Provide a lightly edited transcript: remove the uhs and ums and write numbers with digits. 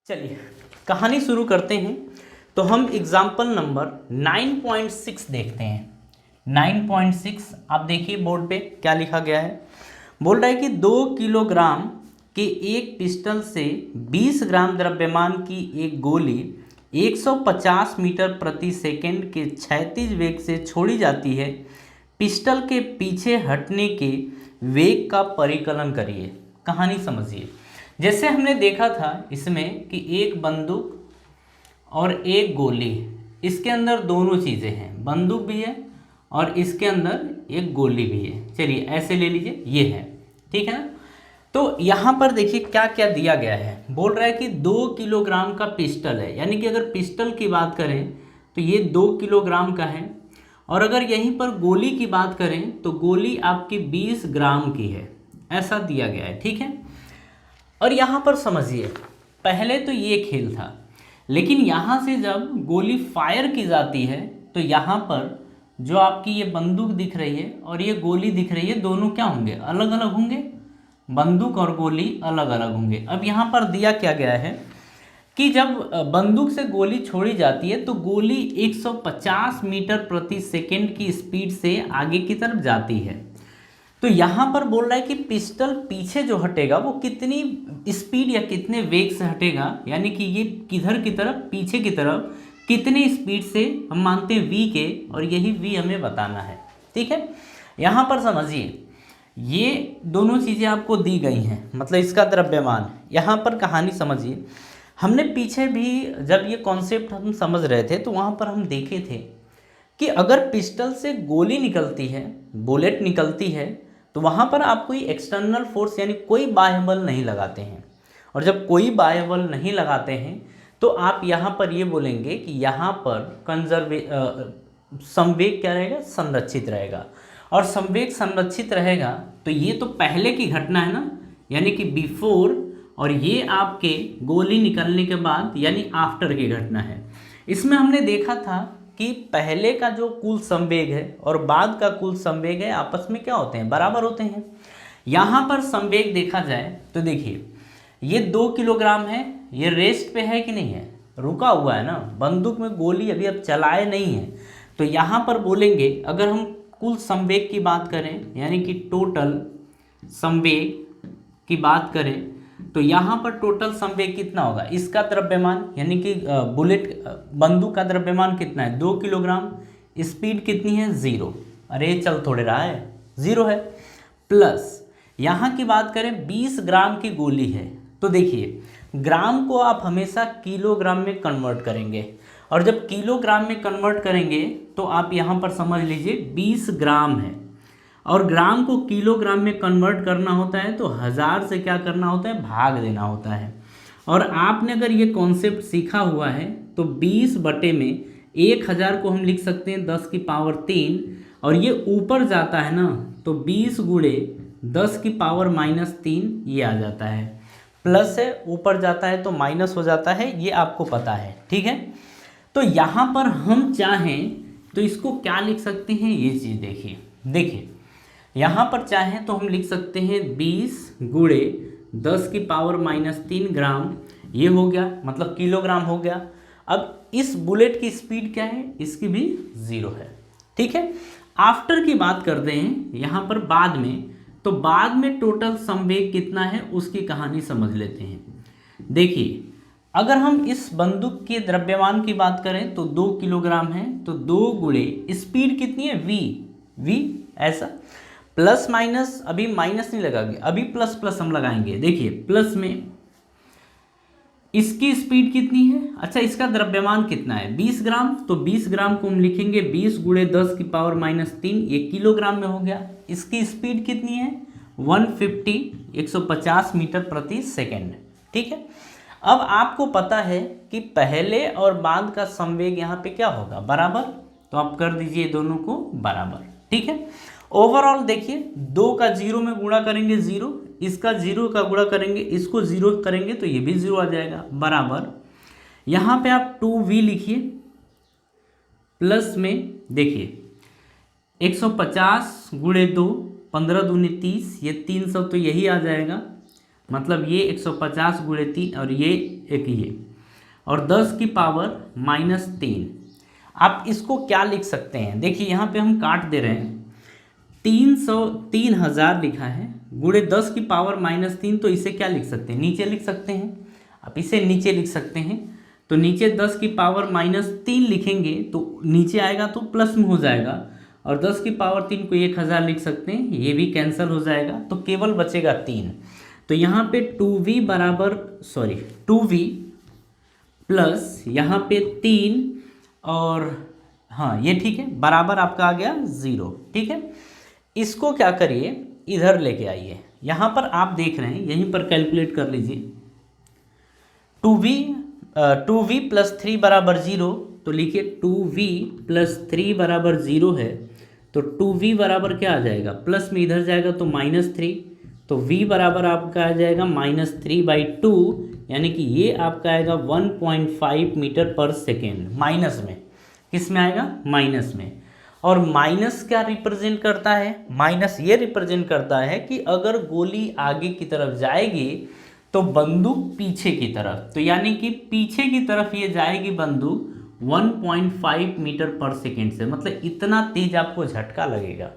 चलिए कहानी शुरू करते हैं। तो हम एग्जाम्पल नंबर 9.6 देखते हैं। 9.6 आप देखिए बोर्ड पे क्या लिखा गया है। बोल रहा है कि 2 किलोग्राम के एक पिस्टल से 20 ग्राम द्रव्यमान की एक गोली 150 मीटर प्रति सेकंड के क्षैतिज वेग से छोड़ी जाती है। पिस्टल के पीछे हटने के वेग का परिकलन करिए। कहानी समझिए। जैसे हमने देखा था इसमें कि एक बंदूक और एक गोली, इसके अंदर दोनों चीज़ें हैं, बंदूक भी है और इसके अंदर एक गोली भी है। चलिए ऐसे ले लीजिए, ये है, ठीक है ना। तो यहाँ पर देखिए क्या क्या दिया गया है। बोल रहा है कि 2 किलोग्राम का पिस्टल है, यानी कि अगर पिस्टल की बात करें तो ये 2 किलोग्राम का है, और अगर यहीं पर गोली की बात करें तो गोली आपकी 20 ग्राम की है, ऐसा दिया गया है, ठीक है। और यहाँ पर समझिए, पहले तो ये खेल था, लेकिन यहाँ से जब गोली फायर की जाती है तो यहाँ पर जो आपकी ये बंदूक दिख रही है और ये गोली दिख रही है, दोनों क्या होंगे, अलग अलग होंगे। बंदूक और गोली अलग अलग होंगे। अब यहाँ पर दिया क्या गया है कि जब बंदूक से गोली छोड़ी जाती है तो गोली 150 मीटर प्रति सेकंड की स्पीड से आगे की तरफ जाती है। तो यहाँ पर बोल रहा है कि पिस्टल पीछे जो हटेगा वो कितनी स्पीड या कितने वेग से हटेगा, यानी कि ये किधर की तरफ, पीछे की तरफ कितनी स्पीड से, हम मानते हैं v के, और यही v हमें बताना है, ठीक है। यहाँ पर समझिए, ये दोनों चीज़ें आपको दी गई हैं, मतलब इसका द्रव्यमान। यहाँ पर कहानी समझिए, हमने पीछे भी जब ये कॉन्सेप्ट हम समझ रहे थे तो वहाँ पर हम देखे थे कि अगर पिस्टल से गोली निकलती है, बुलेट निकलती है, तो वहाँ पर आप कोई एक्सटर्नल फोर्स यानी कोई बाह्य बल नहीं लगाते हैं। और जब कोई बाह्य बल नहीं लगाते हैं तो आप यहाँ पर ये बोलेंगे कि यहाँ पर संवेग क्या रहेगा, संरक्षित रहेगा। और संवेग संरक्षित रहेगा तो ये तो पहले की घटना है ना, यानी कि बिफोर, और ये आपके गोली निकलने के बाद यानी आफ्टर की घटना है। इसमें हमने देखा था कि पहले का जो कुल संवेग है और बाद का कुल संवेग है आपस में क्या होते हैं, बराबर होते हैं। यहाँ पर संवेग देखा जाए तो देखिए, ये 2 किलोग्राम है, ये रेस्ट पे है कि नहीं है, रुका हुआ है ना, बंदूक में गोली अभी अब चलाए नहीं है। तो यहाँ पर बोलेंगे अगर हम कुल संवेग की बात करें, यानी कि टोटल संवेग की बात करें, तो यहाँ पर टोटल संवेग कितना होगा, इसका द्रव्यमान यानी कि बंदूक का द्रव्यमान कितना है, 2 किलोग्राम, स्पीड कितनी है, 0, अरे चल थोड़े रहा है, 0 है, प्लस यहाँ की बात करें 20 ग्राम की गोली है। तो देखिए, ग्राम को आप हमेशा किलोग्राम में कन्वर्ट करेंगे, और जब किलोग्राम में कन्वर्ट करेंगे तो आप यहाँ पर समझ लीजिए 20 ग्राम है, और ग्राम को किलोग्राम में कन्वर्ट करना होता है तो 1000 से क्या करना होता है, भाग देना होता है। और आपने अगर ये कॉन्सेप्ट सीखा हुआ है तो 20 बटे में 1000 को हम लिख सकते हैं 10 की पावर 3, और ये ऊपर जाता है ना तो 20 गुणे 10 की पावर -3 ये आ जाता है, प्लस है, ऊपर जाता है तो माइनस हो जाता है, ये आपको पता है, ठीक है। तो यहाँ पर हम चाहें तो इसको क्या लिख सकते हैं, ये चीज़ देखिए यहाँ पर चाहें तो हम लिख सकते हैं 20 गुणे 10 की पावर -3 ग्राम, ये हो गया, मतलब किलोग्राम हो गया। अब इस बुलेट की स्पीड क्या है, इसकी भी 0 है, ठीक है। आफ्टर की बात करते हैं यहाँ पर बाद में, तो बाद में टोटल संवेग कितना है उसकी कहानी समझ लेते हैं। देखिए, अगर हम इस बंदूक के द्रव्यमान की बात करें तो 2 किलोग्राम है, तो 2 गुणे स्पीड कितनी है, v ऐसा, प्लस माइनस, अभी माइनस नहीं लगाएंगे, अभी प्लस प्लस हम लगाएंगे। देखिए प्लस में इसकी स्पीड कितनी है, अच्छा इसका द्रव्यमान कितना है, 20 ग्राम, तो 20 ग्राम को हम लिखेंगे 20 गुणे 10 की पावर -3, ये किलोग्राम में हो गया। इसकी स्पीड कितनी है, 150 मीटर प्रति सेकेंड, ठीक है। अब आपको पता है कि पहले और बाद का संवेग यहाँ पे क्या होगा, बराबर, तो आप कर दीजिए दोनों को बराबर, ठीक है। ओवरऑल देखिए, 2 का 0 में गुणा करेंगे 0, इसका 0 का गुणा करेंगे, इसको 0 करेंगे तो ये भी 0 आ जाएगा, बराबर। यहाँ पे आप 2v लिखिए, प्लस में देखिए 150 गुणे 2, 15 दूनी 30, ये 300 तो यही आ जाएगा, मतलब ये 150 गुणे 3 और ये एक ये, और 10 की पावर -3। आप इसको क्या लिख सकते हैं, देखिए यहाँ पे हम काट दे रहे हैं, 3000 लिखा है गुणे 10 की पावर -3, तो इसे क्या लिख सकते हैं, नीचे लिख सकते हैं। आप इसे नीचे लिख सकते हैं, तो नीचे 10 की पावर -3 लिखेंगे तो नीचे आएगा तो प्लस में हो जाएगा, और 10 की पावर 3 को 1000 लिख सकते हैं, ये भी कैंसिल हो जाएगा, तो केवल बचेगा 3। तो यहाँ पे 2v प्लस यहाँ पे 3 और हाँ ये ठीक है, बराबर आपका आ गया 0। ठीक है, इसको क्या करिए, इधर लेके आइए, यहाँ पर आप देख रहे हैं, यहीं पर कैलकुलेट कर लीजिए। 2v प्लस 3 बराबर 0, तो लिखिए 2v प्लस 3 बराबर 0 है, तो 2v बराबर क्या आ जाएगा, प्लस में इधर जाएगा तो -3, तो v बराबर आपका आ जाएगा -3/2, यानी कि ये आपका आएगा 1.5 मीटर पर सेकेंड, माइनस में, किस में आएगा, माइनस में। और माइनस क्या रिप्रेजेंट करता है, माइनस ये रिप्रेजेंट करता है कि अगर गोली आगे की तरफ जाएगी तो बंदूक पीछे की तरफ, तो यानी कि पीछे की तरफ ये जाएगी बंदूक 1.5 मीटर पर सेकेंड से, मतलब इतना तेज आपको झटका लगेगा।